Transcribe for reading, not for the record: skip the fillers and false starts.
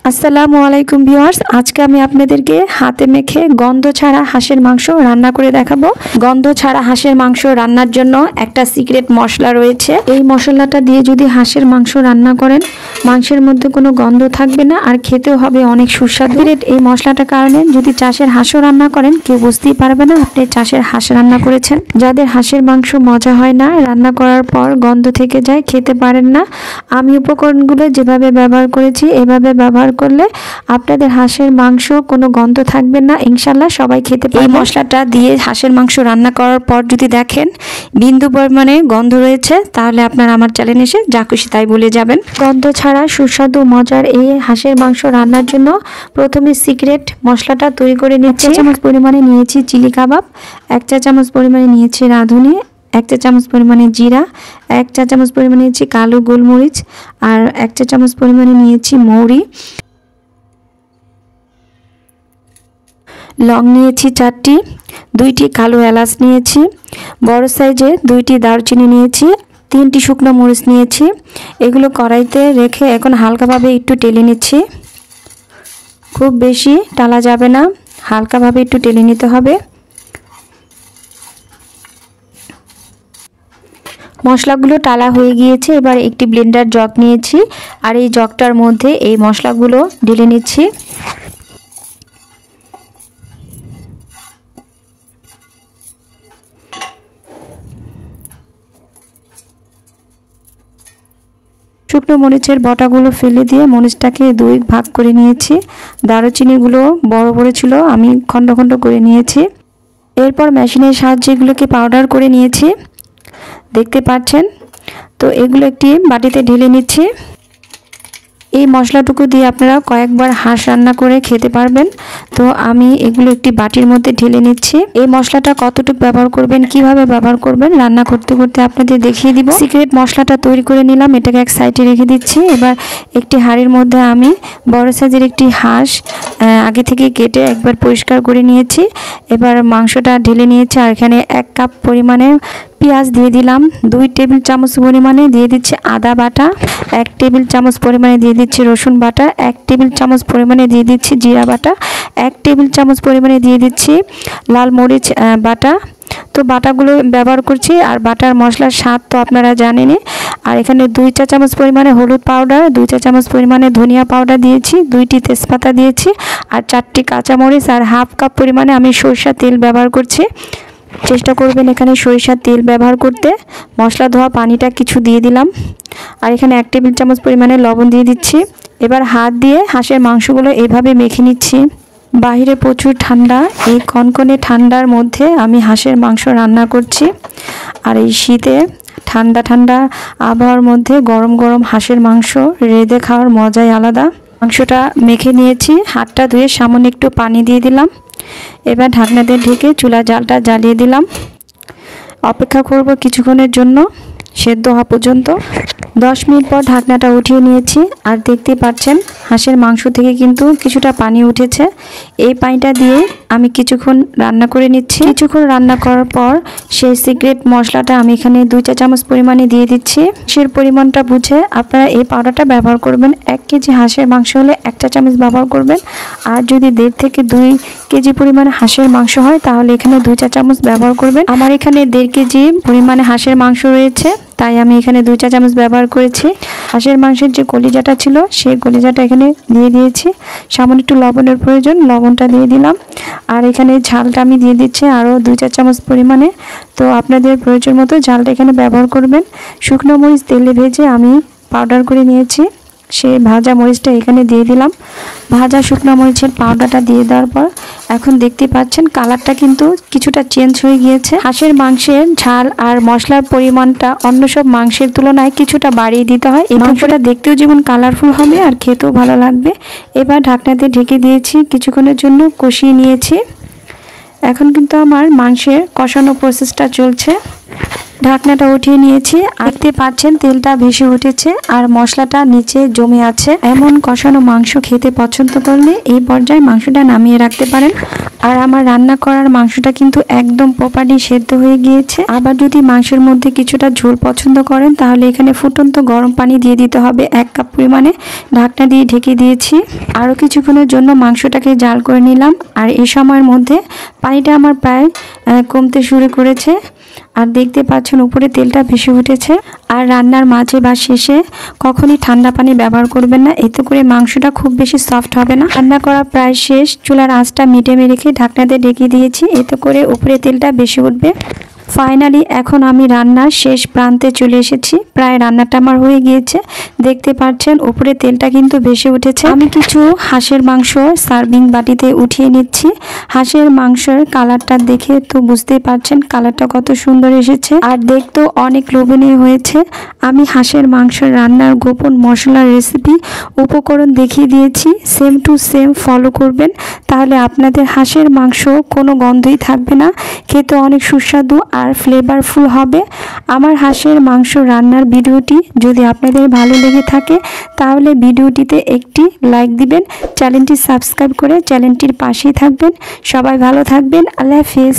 আসসালামু আলাইকুম ভিউয়ার্স, আজকে আমি আপনাদেরকে হাতে মেখে গন্ধ ছাড়া হাঁসের মাংস রান্না করে দেখাবো। গন্ধ ছাড়া হাঁসের মাংস রান্নার জন্য একটা সিক্রেট মশলা রয়েছে। এই মশলাটা দিয়ে যদি হাঁসের মাংস রান্না করেন, মাংসের মধ্যে কোনো গন্ধ থাকবে না আর খেতেও হবে অনেক সুস্বাদু। এই মশলাটার কারণে যদি চাষের হাঁসও রান্না করেন, কেউ বুঝতেই পারবে না আপনি চাষের হাঁস রান্না করেছেন। যাদের হাঁসের মাংস মজা হয় না, রান্না করার পর গন্ধ থেকে যায়, খেতে পারেন না, আমি উপকরণগুলো যেভাবে ব্যবহার করেছি এভাবে ব্যবহার করলে আপনাদের হাঁসের মাংস কোনো গন্ধ থাকবে না, ইনশাআল্লাহ সবাই খেতে পারবে। এই মশলাটা দিয়ে হাঁসের মাংস রান্না করার পর যদি দেখেন বিন্দু পরিমাণে গন্ধ রয়েছে, তাহলে আপনারা আমার চ্যানেলে এসে যা খুশি তাই বলে যাবেন। গন্ধ ছাড়া সুস্বাদু মজার এই হাঁসের মাংস রান্নার জন্য প্রথমে সিক্রেট মশলাটা তৈরি করে নিচ্ছি। 1 চা চামচ পরিমাণে নিয়েছি চিলি কাবাব, 1 চা চামচ পরিমাণে নিয়েছি রাঁধুনি, 1 চা চামচ পরিমাণে জিরা, 1 চা চামচ পরিমাণে নিয়েছি কালো গোলমরিচ, আর 1 চা চামচ পরিমাণে নিয়েছি মৌরি, লং নিয়েছি 4টি, 2টি কালো এলাচ নিয়েছি, বড় সাইজে 2টি দারচিনি নিয়েছি, 3টি শুকনো মরিচ নিয়েছি। এগুলো কড়াইতে রেখে এখন হালকাভাবে একটু টেলে নিচ্ছি। খুব বেশি টালা যাবে না, হালকাভাবে একটু টেলে নিতে হবে। মশলাগুলো টালা হয়ে গিয়েছে, এবার একটি ব্লেন্ডার জগ নিয়েছি আর এই জগটার মধ্যে এই মশলাগুলো ঢেলে নিচ্ছি। শুকনো মরিচের বটাগুলো ফেলে দিয়ে মরিচটাকে 2 ভাগ করে নিয়েছি। দারুচিনিগুলো বড় বড় ছিল, আমি খণ্ড খণ্ড করে নিয়েছি। এরপর মেশিনের সাহায্যে এগুলোকে পাউডার করে নিয়েছি, দেখতে পাচ্ছেন। তো এগুলো একটি বাটিতে ঢেলে নিচ্ছি। এই মশলাটুকু দিয়ে আপনারা কয়েকবার হাঁস রান্না করে খেতে পারবেন। তো আমি এগুলো একটি বাটির মধ্যে ঢেলে নিচ্ছি। এই মশলাটা কতটুকু ব্যবহার করবেন, কিভাবে ব্যবহার করবেন রান্না করতে করতে আপনাদের দেখিয়ে দিব। সিক্রেট মশলাটা তৈরি করে নিলাম, এটাকে এক সাইডে রেখে দিচ্ছি। এবার একটি হাঁড়ির মধ্যে আমি বড় সাইজের একটি হাঁস আগে থেকে কেটে একবার পরিষ্কার করে নিয়েছি। এবার মাংসটা ঢেলে নিয়েছি আর এখানে 1 কাপ পরিমাণে পেঁয়াজ দিয়ে দিলাম, 2 টেবিল চামচ পরিমাণে দিয়ে দিচ্ছি আদা বাটা, 1 টেবিল চামচ পরিমাণে দিয়ে দিচ্ছি রসুন বাটা, 1 টেবিল চামচ পরিমাণে দিয়ে দিচ্ছি জিরা বাটা, 1 টেবিল চামচ পরিমাণে দিয়ে দিচ্ছি লাল মরিচ বাটা। তো বাটাগুলো ব্যবহার করছি আর বাটার মশলার স্বাদ তো আপনারা জানেনই। আর এখানে 2 চা চামচ পরিমাণে হলুদ পাউডার, 2 চা চামচ পরিমাণে ধনিয়া পাউডার দিয়েছি, 2টি তেজপাতা দিয়েছি আর 4টি কাঁচামরিচ আর হাফ কাপ পরিমাণে আমি সরিষার তেল ব্যবহার করছি। চেষ্টা করবেন এখানে সরিষার তেল ব্যবহার করতে। মশলা ধোয়া পানিটা কিছু দিয়ে দিলাম আর এখানে 1 টেবিল চামচ পরিমাণে লবণ দিয়ে দিচ্ছি। এবার হাত দিয়ে হাঁসের মাংসগুলো এভাবে মেখে নিচ্ছি। বাইরে প্রচুর ঠান্ডা, এই কনকনে ঠান্ডার মধ্যে আমি হাঁসের মাংস রান্না করছি। আর এই শীতে ঠান্ডা ঠান্ডা আবহাওয়ার মধ্যে গরম গরম হাঁসের মাংস রেঁধে খাওয়ার মজাই আলাদা। মাংসটা মেখে নিয়েছি, হাতটা ধুয়ে সামান্য একটু পানি দিয়ে দিলাম। এবার ঢাকনা দিয়ে ঢেকে চুলা জালটা জ্বালিয়ে দিলাম। অপেক্ষা করব কিছুক্ষণের জন্য, সেদ্ধ হওয়া পর্যন্ত। 10 মিনিট পর ঢাকনাটা উঠিয়ে নিয়েছি আর দেখতে পাচ্ছেন হাঁসের মাংস থেকে কিন্তু কিছুটা পানি উঠেছে। এই পানিটা দিয়ে আমি কিছুক্ষণ রান্না করে নিচ্ছি। কিছুক্ষণ রান্না করার পর সেই সিক্রেট মশলাটা আমি এখানে 2 চা চামচ পরিমাণে দিয়ে দিচ্ছি। সেই পরিমাণটা বুঝে আপনারা এই পাউডারটা ব্যবহার করবেন। 1 কেজি হাঁসের মাংস হলে 1 চা চামচ ব্যবহার করবেন। আর যদি 1.5 থেকে 2 কেজি পরিমাণে হাঁসের মাংস হয় তাহলে এখানে 2 চা চামচ ব্যবহার করবেন। আমার এখানে 1.5 কেজি পরিমাণে হাঁসের মাংস রয়েছে, তাই আমি এখানে 2 চা চামচ ব্যবহার করেছি। হাঁসের মাংসের যে কলিজাটা ছিল সেই কলিজাটা এখানে দিয়ে দিয়েছি। সামান্য একটু লবণের প্রয়োজন, লবণটা দিয়ে দিলাম। আর এখানে ঝালটা আমি দিয়ে দিচ্ছি আরও 2 চা চামচ পরিমাণে। তো আপনাদের প্রয়োজন মতো ঝালটা এখানে ব্যবহার করবেন। শুকনো মরিচ তেলে ভেজে আমি পাউডার করে নিয়েছি, সেই ভাজা মরিচটা এখানে দিয়ে দিলাম। ভাজা শুকনো মরিচের পাউডারটা দিয়ে দেওয়ার পর এখন দেখতে পাচ্ছেন কালারটা কিন্তু কিছুটা চেঞ্জ হয়ে গিয়েছে। হাঁসের মাংসের ঝাল আর মশলার পরিমাণটা অন্য সব মাংসের তুলনায় কিছুটা বাড়িয়ে দিতে হয়। এই মাংসটা দেখতেও যেমন কালারফুল হবে আর খেতেও ভালো লাগবে। এবার ঢাকনাতে ঢেকে দিয়েছি, কিছুক্ষণের জন্য কষিয়ে নিয়েছি। এখন কিন্তু আমার মাংসের কষানো প্রসেসটা চলছে। ঢাকনাটা উঠিয়ে নিয়েছি। দেখতে পাচ্ছেন তেলটা ভেসে উঠেছে আর মশলাটা নিচে জমে আছে। এমন কষানো মাংস খেতে পছন্দ করলে এই পর্যায়ে মাংসটা নামিয়ে রাখতে পারেন। আর আমার রান্না করার মাংসটা কিন্তু একদম প্রপারলি সেদ্ধ হয়ে গিয়েছে। আবার যদি মাংসের মধ্যে কিছুটা ঝোল পছন্দ করেন তাহলে এখানে ফুটন্ত গরম পানি দিয়ে দিতে হবে 1 কাপ পরিমাণে। ঢাকনা দিয়ে ঢেকে দিয়েছি। আরও কিছুক্ষণের জন্য মাংসটাকে জাল করে নিলাম। আর এই সময়ের মধ্যে পানিটা আমার প্রায় কমতে শুরু করেছে। আর দেখতে পাচ্ছেন উপরে তেলটা ভেসে উঠেছে। আর রান্নার মাঝে বা শেষে কখনই ঠান্ডা পানি ব্যবহার করবেন না, এতে করে মাংসটা খুব বেশি সফট হবে না। রান্না করা প্রায় শেষ। চুলার আঁচটা মিডিয়ামে রেখে ঢাকনাতে ঢেকে দিয়েছি, এতে করে উপরে তেলটা বেশি উঠবে। ফাইনালি এখন আমি রান্নার শেষ প্রান্তে চলে এসেছি। প্রায় রান্নাটা আমার হয়ে গিয়েছে। দেখতে পাচ্ছেন উপরে তেলটা কিন্তু ভেসে উঠেছে। আমি কিছু হাঁসের মাংস সার্ভিং বাটিতে উঠিয়ে নিচ্ছি। হাঁসের মাংসের কালারটা দেখে তো বুঝতেই পারছেন কালারটা কত সুন্দর এসেছে আর দেখতেও অনেক লোভনীয় হয়েছে। আমি হাঁসের মাংসের রান্নার গোপন মশলার রেসিপি উপকরণ দেখিয়ে দিয়েছি। সেম টু সেম ফলো করবেন, তাহলে আপনাদের হাঁসের মাংস কোনো গন্ধই থাকবে না, খেতে অনেক সুস্বাদু আর ফ্লেভারফুল হবে। আমার হাঁসের মাংস রান্নার ভিডিওটি যদি আপনাদের ভালো লেগে থাকে তাহলে ভিডিওটিতে একটি লাইক দিবেন, চ্যানেলটি সাবস্ক্রাইব করে চ্যানেলটির পাশেই থাকবেন। সবাই ভালো থাকবেন। আল্লাহ হাফেজ।